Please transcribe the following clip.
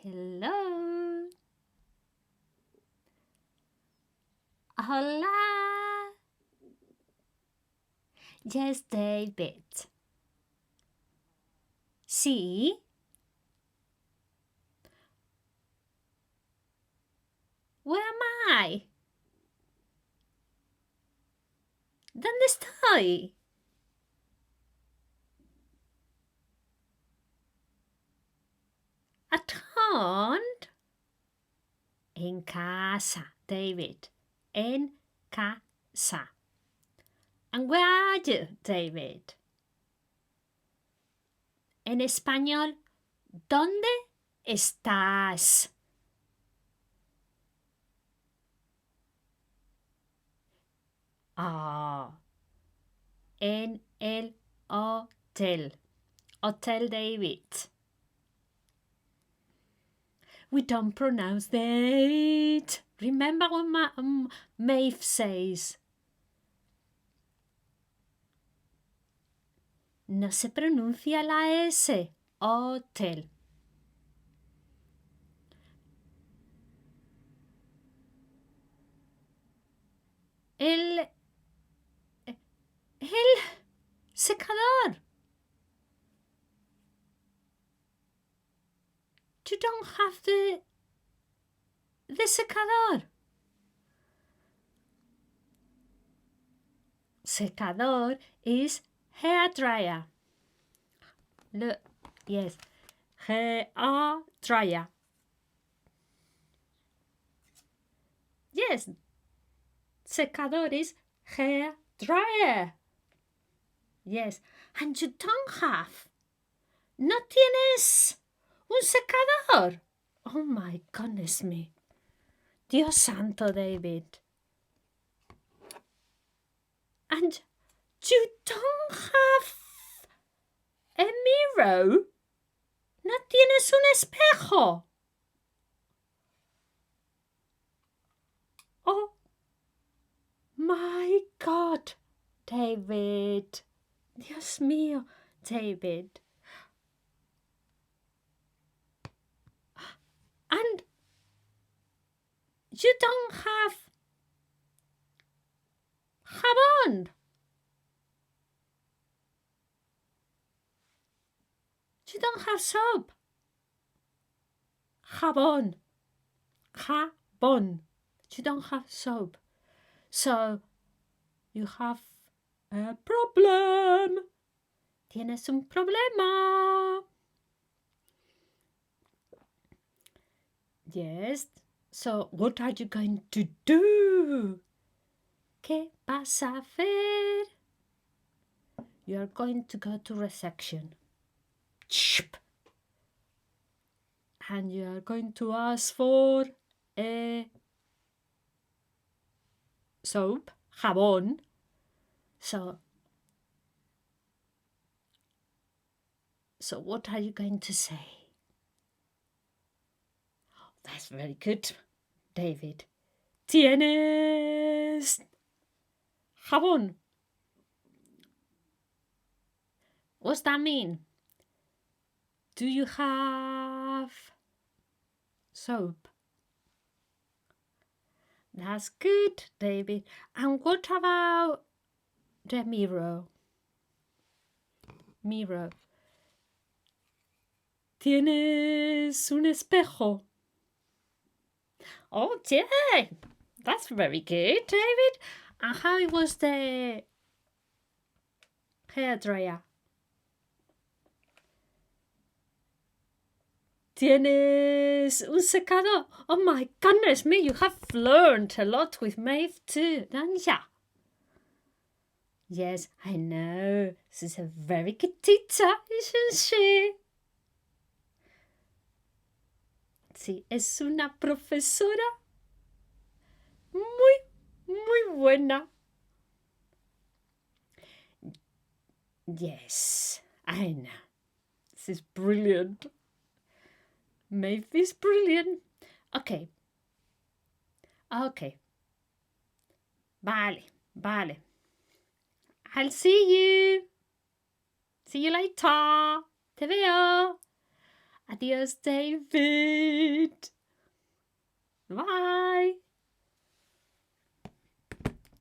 Hello. Hola. Yes, David. Sí. Where am I? ¿Dónde estoy? At home? En casa, David. En casa. And where are you, David? En español, ¿dónde estás? En el hotel. Hotel David. We don't pronounce the it. Remember what Mave says. No se pronuncia la S. Hotel. El secador. You don't have the secador. Secador is hair dryer. Look, yes, hair dryer. Yes, secador is hair dryer. Yes, and you don't have. No tienes un secador. Oh my goodness me. Dios santo, David. And you don't have a mirror. No tienes un espejo. Oh my God, David. Dios mío, David. And you don't have jabón. You don't have soap. Jabón. Jabón. You don't have soap. So you have a problem. Tienes un problema. Yes. So what are you going to do? ¿Qué vas a hacer? You are going to go to reception. And you are going to ask for a soap, jabón. So what are you going to say? Oh, that's very good, David. ¿Tienes jabón? What's that mean? Do you have soap? That's good, David. And what about the mirror? Mirror. ¿Tienes un espejo? Oh, yeah. That's very good, David. And how was the hairdryer? ¿Tienes un secador? Oh my goodness me, you have learned a lot with Mave too, don't you? Yes, I know. She's a very good teacher, isn't she? Sí, es una profesora muy buena. Yes, I know. This is brilliant. Maeve is brilliant. Okay. Vale. I'll see you. See you later. Te veo. Adios, David.